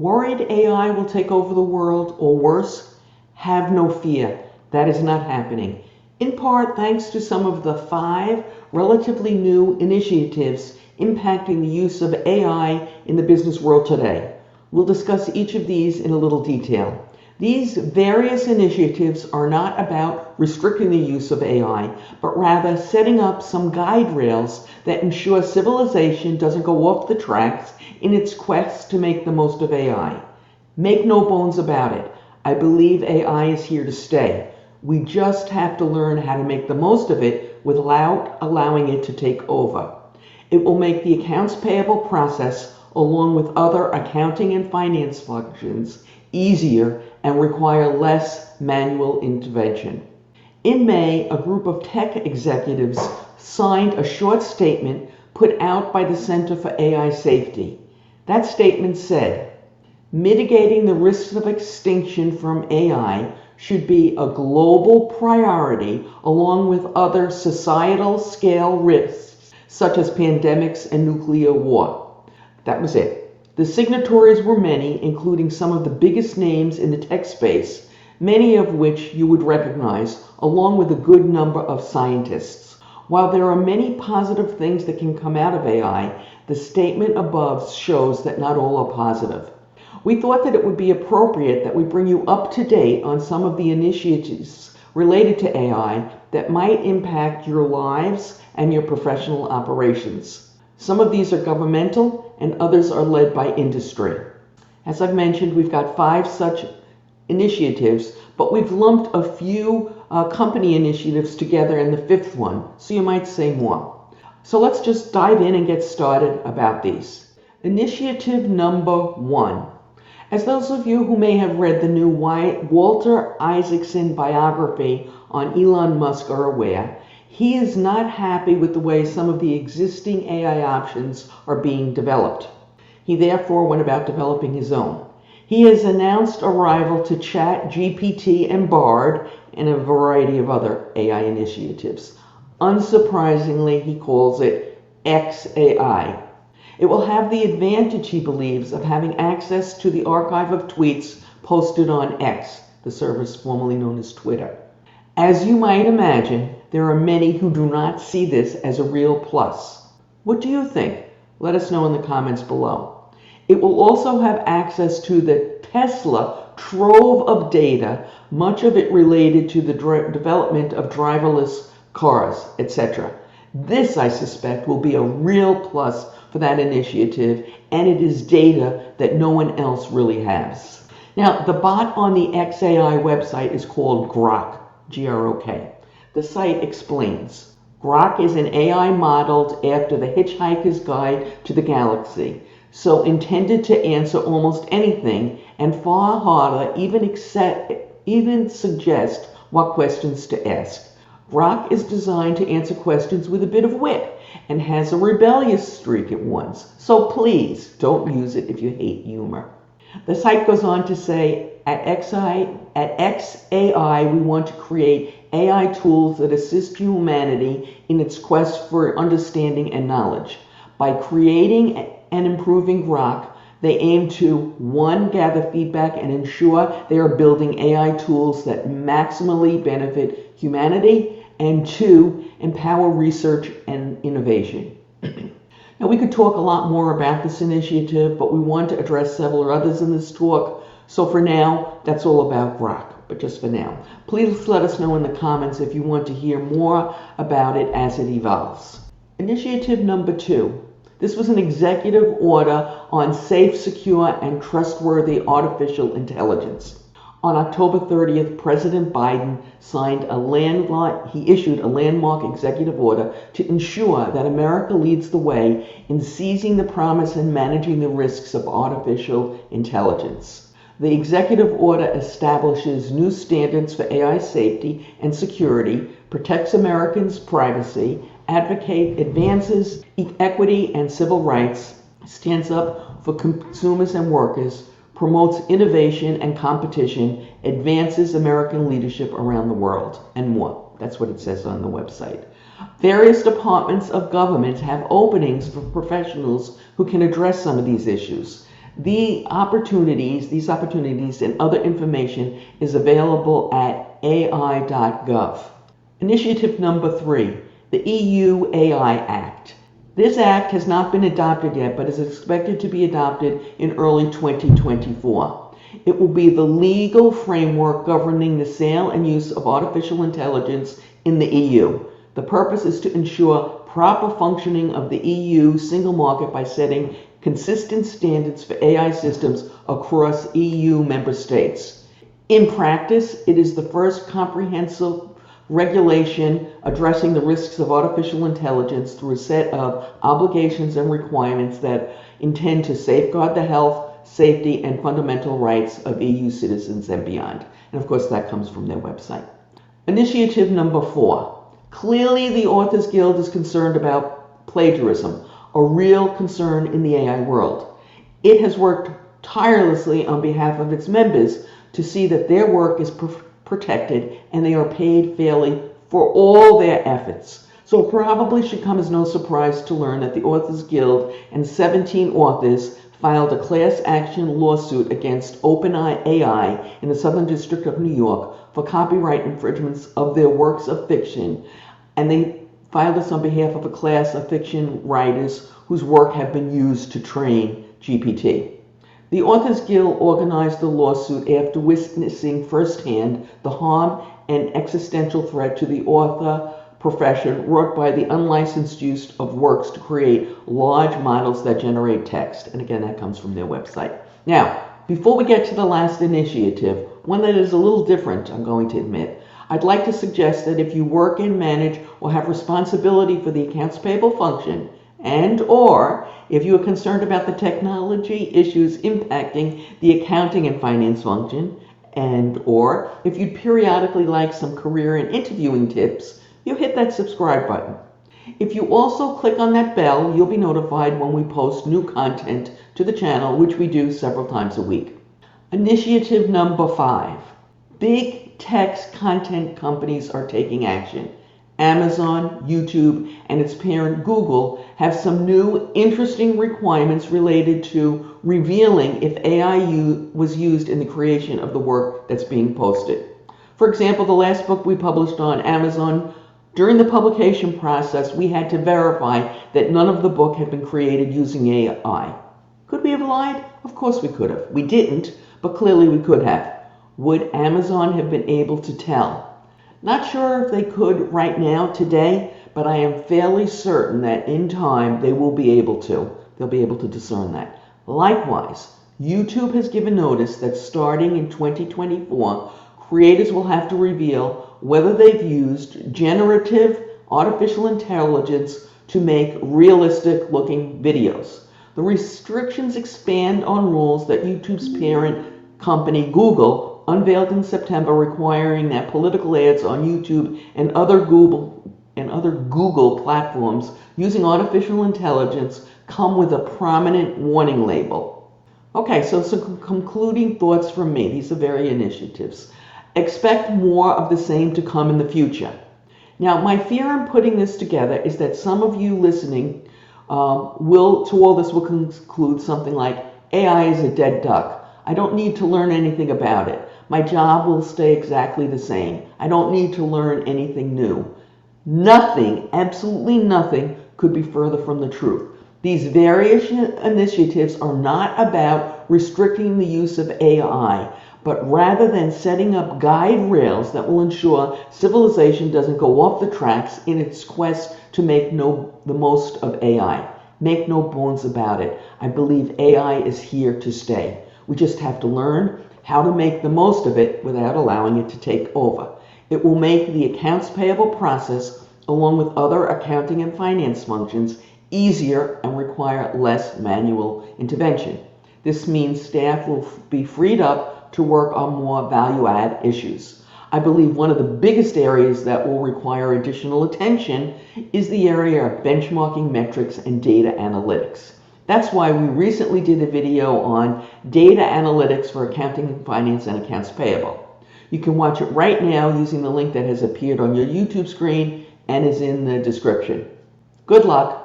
Worried AI will take over the world, or worse? Have no fear. That is not happening. In part thanks to some of the 5 relatively new initiatives impacting the use of AI in the business world today. We'll discuss each of these in a little detail. These various initiatives are not about restricting the use of AI, but rather setting up some guide rails that ensure civilization doesn't go off the tracks in its quest to make the most of AI. Make no bones about it. I believe AI is here to stay. We just have to learn how to make the most of it without allowing it to take over. It will make the accounts payable process, along with other accounting and finance functions, easier and require less manual intervention. In May, a group of tech executives signed a short statement put out by the Center for AI Safety. That statement said, "Mitigating the risks of extinction from AI should be a global priority along with other societal scale risks such as pandemics and nuclear war." That was it. The signatories were many, including some of the biggest names in the tech space, many of which you would recognize, along with a good number of scientists. While there are many positive things that can come out of AI, the statement above shows that not all are positive. We thought that it would be appropriate that we bring you up to date on some of the initiatives related to AI that might impact your lives and your professional operations. Some of these are governmental and others are led by industry. As I've mentioned, we've got 5 such initiatives, but we've lumped a few company initiatives together in the 5th one, so you might say more. So let's just dive in and get started about these. Initiative number 1. As those of you who may have read the new Walter Isaacson biography on Elon Musk are aware, he is not happy with the way some of the existing AI options are being developed. He therefore went about developing his own. He has announced a rival to ChatGPT and Bard and a variety of other AI initiatives. Unsurprisingly, he calls it XAI. It will have the advantage, he believes, of having access to the archive of tweets posted on X, the service formerly known as Twitter. As you might imagine, there are many who do not see this as a real plus. What do you think? Let us know in the comments below. It will also have access to the Tesla trove of data, much of it related to the development of driverless cars, etc. This, I suspect, will be a real plus for that initiative, and it is data that no one else really has. Now, the bot on the XAI website is called Grok, G-R-O-K. The site explains. Grok is an AI modeled after the Hitchhiker's Guide to the Galaxy, so intended to answer almost anything and far harder even suggest what questions to ask. Grok is designed to answer questions with a bit of wit and has a rebellious streak at once, so please don't use it if you hate humor. The site goes on to say, at XAI, we want to create AI tools that assist humanity in its quest for understanding and knowledge. By creating and improving Grok, they aim to, 1, gather feedback and ensure they are building AI tools that maximally benefit humanity, and 2, empower research and innovation. Now, we could talk a lot more about this initiative, but we want to address several others in this talk. So for now, that's all about Grok, but just for now. Please let us know in the comments if you want to hear more about it as it evolves. Initiative number 2. This was an executive order on safe, secure, and trustworthy artificial intelligence. On October 30th, President Biden issued a landmark executive order to ensure that America leads the way in seizing the promise and managing the risks of artificial intelligence. The executive order establishes new standards for AI safety and security, protects Americans' privacy, advances equity and civil rights, stands up for consumers and workers, promotes innovation and competition, advances American leadership around the world, and more. That's what it says on the website. Various departments of government have openings for professionals who can address some of these issues. These opportunities and other information is available at ai.gov. Initiative number 3, the EU AI Act. This act has not been adopted yet, but is expected to be adopted in early 2024. It will be the legal framework governing the sale and use of artificial intelligence in the EU. The purpose is to ensure proper functioning of the EU single market by setting consistent standards for AI systems across EU member states. In practice, it is the first comprehensive regulation addressing the risks of artificial intelligence through a set of obligations and requirements that intend to safeguard the health, safety, and fundamental rights of EU citizens and beyond. And of course, that comes from their website. Initiative number 4. Clearly, the Authors Guild is concerned about plagiarism, a real concern in the AI world. It has worked tirelessly on behalf of its members to see that their work is protected and they are paid fairly for all their efforts. So it probably should come as no surprise to learn that the Authors Guild and 17 authors filed a class action lawsuit against OpenAI in the Southern District of New York for copyright infringements of their works of fiction, and they filed this on behalf of a class of fiction writers whose work have been used to train GPT. The Authors Guild organized the lawsuit after witnessing firsthand the harm and existential threat to the author profession wrought by the unlicensed use of works to create large models that generate text. And again, that comes from their website. Now, before we get to the last initiative, one that is a little different, I'm going to admit, I'd like to suggest that if you work and manage or have responsibility for the accounts payable function, and or if you are concerned about the technology issues impacting the accounting and finance function, and or if you'd periodically like some career and interviewing tips, you hit that subscribe button. If you also click on that bell, you'll be notified when we post new content to the channel, which we do several times a week. Initiative number 5. Big tech content companies are taking action. Amazon, YouTube, and its parent Google have some new interesting requirements related to revealing if AI was used in the creation of the work that's being posted. For example, the last book we published on Amazon, during the publication process, we had to verify that none of the book had been created using AI. Could we have lied? Of course we could have. We didn't, but clearly we could have. Would Amazon have been able to tell? Not sure if they could right now, today, but I am fairly certain that in time they will be able to. They'll be able to discern that. Likewise, YouTube has given notice that starting in 2024, creators will have to reveal whether they've used generative artificial intelligence to make realistic-looking videos. The restrictions expand on rules that YouTube's parent company, Google, unveiled in September, requiring that political ads on YouTube and other Google platforms using artificial intelligence come with a prominent warning label. Okay, so some concluding thoughts from me. These are various initiatives. Expect more of the same to come in the future. Now, my fear in putting this together is that some of you listening to all this will conclude something like, AI is a dead duck. I don't need to learn anything about it. My job will stay exactly the same. I don't need to learn anything new. Nothing, absolutely nothing, could be further from the truth. These various initiatives are not about restricting the use of AI, but rather than setting up guide rails that will ensure civilization doesn't go off the tracks in its quest to make the most of AI. Make no bones about it. I believe AI is here to stay. We just have to learn how to make the most of it without allowing it to take over. It will make the accounts payable process, along with other accounting and finance functions, easier and require less manual intervention. This means staff will be freed up to work on more value-add issues. I believe one of the biggest areas that will require additional attention is the area of benchmarking metrics and data analytics. That's why we recently did a video on data analytics for accounting and finance and accounts payable. You can watch it right now using the link that has appeared on your YouTube screen and is in the description. Good luck.